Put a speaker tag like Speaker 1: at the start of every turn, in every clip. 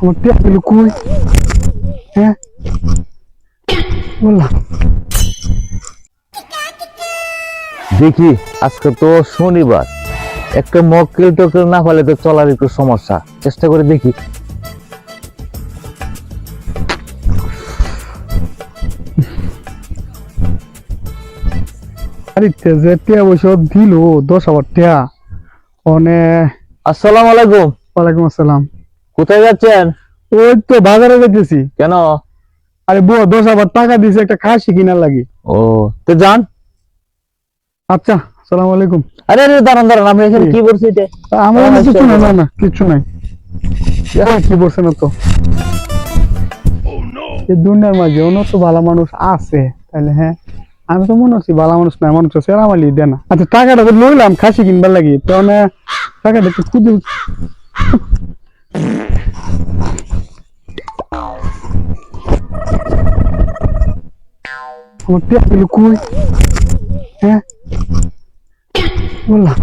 Speaker 1: আমার টিয়া গুলো কই? হ্যাঁ বললাম
Speaker 2: দেখি আজকে তো শনিবার, একটা মক্কেল টক্কেল না পালে তো চলার একটু সমস্যা, চেষ্টা করে দেখি।
Speaker 1: আরে যে টিয়া বসে দিল 10,000 টাকা অনে।
Speaker 2: আসসালামু আলাইকুম।
Speaker 1: ওয়ালাইকুম আসসালাম।
Speaker 2: কোথায় যাচ্ছেন?
Speaker 1: ওই তো বাজারে যেতেছি।
Speaker 2: কেন?
Speaker 1: আরে বউ 10,000 টাকা দিছে একটা খাসি কিনার লাগি।
Speaker 2: ও তো যান।
Speaker 1: আচ্ছা আসসালামু আলাইকুম।
Speaker 2: আরে আরে দাঁড়ান দাঁড়ান, আমি এখানে কি বলছি এটা?
Speaker 1: আমার কিছু না, না না কিছু নাই। কি বলছে না তো, এই দুনিয়ার মাঝে অন্য তো ভালো মানুষ আছে তাহলে। হ্যাঁ আমি তো মনে হচ্ছি ভালো মানুষ না, মানুষ সেরামালি দে না। আচ্ছা টাকাটা তো লইলাম খাসি কিনবার লাগি, তো টাকাটা একটু খুঁজে। আমার টিয়া গুলো কই? হ্যাঁ বললাম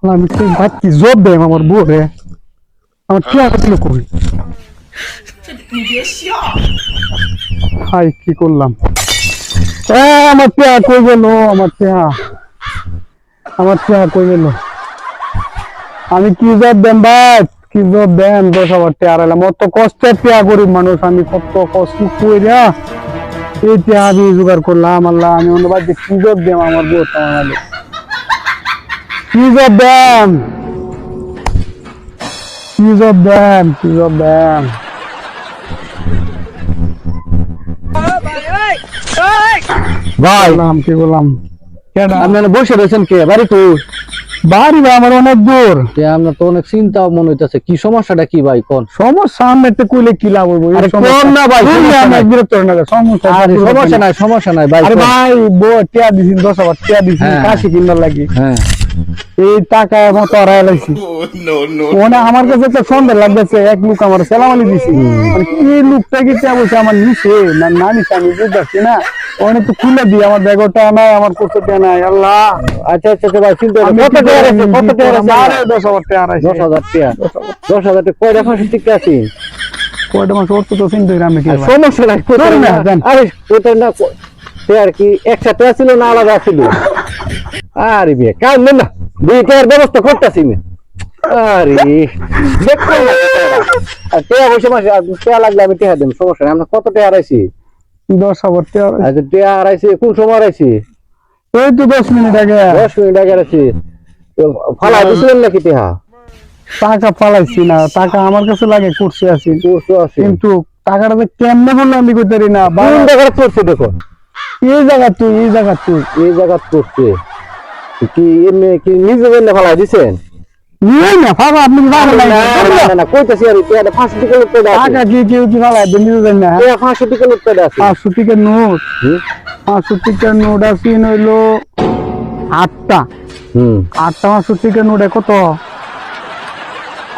Speaker 1: আমি তো ভাবছি জব দেয় আমার বউ রে, আমার টিয়া গুলো কই? হাই কি করলাম? আমার টিয়া কই গেল? আমার টিয়া কই গেল? আমি কি জব দেন ভাই, কি জব দেন? 10,000 টাকা আড়াইলাম, অত কষ্টের টিয়া গরিব মানুষ আমি, কত কষ্ট কইরা এই টিয়া আমি জোগাড় করলাম। আল্লাহ আমি অন্য বাদ কি জব দেন আমার বউ? আমার কি জব দেন, কি জব দেন, কি জব দেন?
Speaker 2: ভাই
Speaker 1: কি বললাম?
Speaker 2: আপনারা বসে রয়েছেন কে? বাড়ি তো
Speaker 1: বাড়ি ভাই আমার অনেক দূর।
Speaker 2: আপনার তো অনেক চিন্তা মনে হইতেছে, কি সমস্যাটা কি ভাই কোন?
Speaker 1: সমস্যা আমি একটা কইলে কি লাভ হইব?
Speaker 2: আরে কোন না ভাই,
Speaker 1: আমি বিরক্ত না, সমস্যা
Speaker 2: আরে সমস্যা নাই ভাই।
Speaker 1: আরে ভাই বউ টিয়া দিছিন 10,000 টাকা দিছিন
Speaker 2: হ্যাঁ।
Speaker 1: কাশি কিনবার লাগি।
Speaker 2: হ্যাঁ
Speaker 1: এই টাকা মতো হারাই লাইছি। ওনা আমার কাছে একটা সন্দেহ লাগতেছে, এক লোক আমার সেলামালি দিছি, মানে এই লোকটা কি টিয়া বসে আমার নিচে না না নিচে আমি বুঝতে পারছি না। অনেক তো খুলে দিই, আমার ব্যাগটা নাই, আমার কোচটা নাই। আল্লাহ
Speaker 2: আচ্ছা আচ্ছা আচ্ছা ভাই, চিন্তা
Speaker 1: আমি
Speaker 2: কত টাকা আছে? কত টাকা আছে?
Speaker 1: আরে 10,000 টাকা হারাইছি।
Speaker 2: 10,000 টাকা। 10,000 টাকা কয়টা ফাঁসি টিকে আছে?
Speaker 1: কয়টা মাস ওর তো চিন্তা করি আমি কি ভাই?
Speaker 2: সমস্যা নাই,
Speaker 1: ধরুন না, দেন।
Speaker 2: আরে ওটা না আর কি একসাথে ছিল না আলাদা ছিল? আরে বিয়ে কাজ না, দুই টাকার ব্যবস্থা করতেছি আমি। আরে দেখো না, আর টাকা পয়সা মাসে টাকা লাগলে আমি টাকা দেব, সমস্যা নাই। আমরা কত টাকা হারাইছি?
Speaker 1: 10,000 টাকা হারাইছি।
Speaker 2: আচ্ছা টাকা হারাইছি কোন সময় হারাইছি?
Speaker 1: এই তো 10 মিনিট আগে।
Speaker 2: 10 মিনিট আগে হারাইছি। ফালা দিছিলেন নাকি টাকা?
Speaker 1: টাকা পালাইছি না, টাকা আমার কাছে লাগে করছে আছি,
Speaker 2: করছো আছে
Speaker 1: কিন্তু টাকাটা যে কেমনে বললো আমি কইতে পারি না।
Speaker 2: কোন জায়গা করছে দেখো?
Speaker 1: এই জায়গা তুই, এই জায়গা তুই
Speaker 2: এই জায়গা করছে কি? এমনি কি নিজে জন্য ফালা দিছেন?
Speaker 1: নিয়ে না ফাঁকা, আপনি কি জানেন না?
Speaker 2: না কইতাছি আর টাকা 500 টাকা লুটতে দাও।
Speaker 1: টাকা কি কেউ কি ফালাই দেন নিজে জানেন না?
Speaker 2: টাকা 500 টাকা লুটতে দাও।
Speaker 1: 500 টাকার নোট, 500 টাকার নোট আছে নইলো 8টা। 8টা 500 টাকার নোটে কত?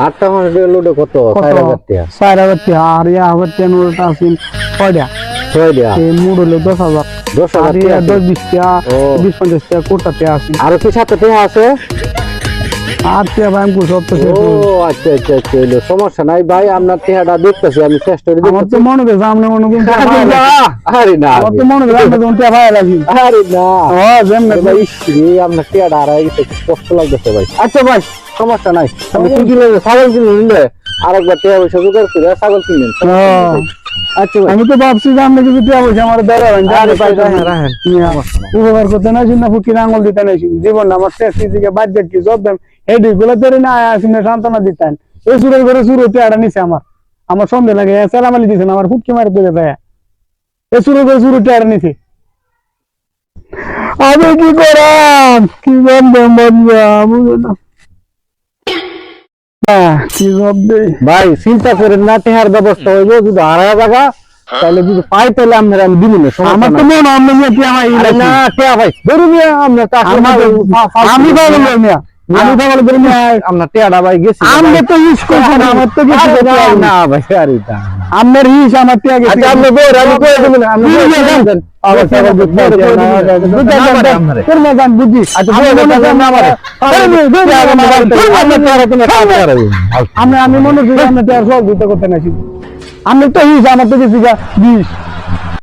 Speaker 2: 8টা 500 টাকা লুটে কত? 4000 টাকা।
Speaker 1: 4,000 টাকা। আর 1,000 টাকা নোট আছে কয়টা?
Speaker 2: 6 টাকা।
Speaker 1: এই মোট হলো 10,000।
Speaker 2: 10,000
Speaker 1: আর
Speaker 2: টাকা।
Speaker 1: 10-20 টাকা,
Speaker 2: ও।
Speaker 1: 20-50 টাকা কোটাতে আছে।
Speaker 2: আর কি সাথে টাকা আছে?
Speaker 1: আর টাকা ভাই আমি সব তো শেষ
Speaker 2: ও
Speaker 1: করবো।
Speaker 2: আচ্ছা আচ্ছা আচ্ছা, এলো সমস্যা নাই ভাই, আপনার টাকাটা দেখতেছি আমি, চেষ্টা করে
Speaker 1: আমার তো
Speaker 2: দেখতেছি।
Speaker 1: মনে হচ্ছে সামনে মনে
Speaker 2: আরে না, আরে না,
Speaker 1: আমার তো মনে হচ্ছে সামনে টাকা ভাই লাগি।
Speaker 2: আরে না
Speaker 1: যেমন
Speaker 2: ভাই, ইসরে আপনার টাকাটা হারাই গেছে, কষ্ট লাগতেছে ভাই। আচ্ছা ভাই সমস্যা নাই, আমি কি কিনলে ছাগল কিনলে নিলে আরেকবার টাকা পয়সা জোগাড় করে ছাগল কিনলেন। আচ্ছা ভাই,
Speaker 1: আমি তো ভাবছি যে আপনি কিছু টাকা পয়সা আমার দেওয়া
Speaker 2: আরে ভাই, রাখেন, রাখেন।
Speaker 1: উপকার করতে না না ফুকির আঙুল দিতে নাই জীবন আমার শেষ দিকে বাদ কি জব দেন হেডি গুলো ধরে না আসিনে সান্ত্বনা দিতেন। এই সুরের করে শুরু টাকাটা নিছে আমার, আমার সন্দেহ লাগে সেলামালি দিছেন আমার ফুটকি মারি তুলে দেয়। এই সুরের করে শুরু টাকাটা নিছে, আমি কি করাম? কি জব দেন বুঝলো না কি জব দেই
Speaker 2: ভাই চিন্তা করেন না, টেহার ব্যবস্থা হইব, যদি হারা জায়গা তাহলে যদি পাই তাহলে আপনারা আমি দিব না।
Speaker 1: আমার তো মনে হয় আপনি কি আমার
Speaker 2: আরে না টেহা ভাই ধরুন, আমরা
Speaker 1: আমি পাবো না মিয়া। আমি তো বলে দিলাম
Speaker 2: আপনার টেয়ারা ভাই গেছি
Speaker 1: আমি তো ইউজ করছি না আমার তো কিছু করতে হবে না
Speaker 2: না ভাই আরে না
Speaker 1: আমার ইউজ আমার তে আগে
Speaker 2: আচ্ছা আপনি বই আমি কই দেব না আপনি
Speaker 1: আবার টাকা দিতে তোর না জান বুঝি
Speaker 2: আচ্ছা বই দেব না আমারে
Speaker 1: আমি মনে করি আমরা টাকা সব দিতে করতে নাছি আমি তো ইউজ আমার তো কিছু 20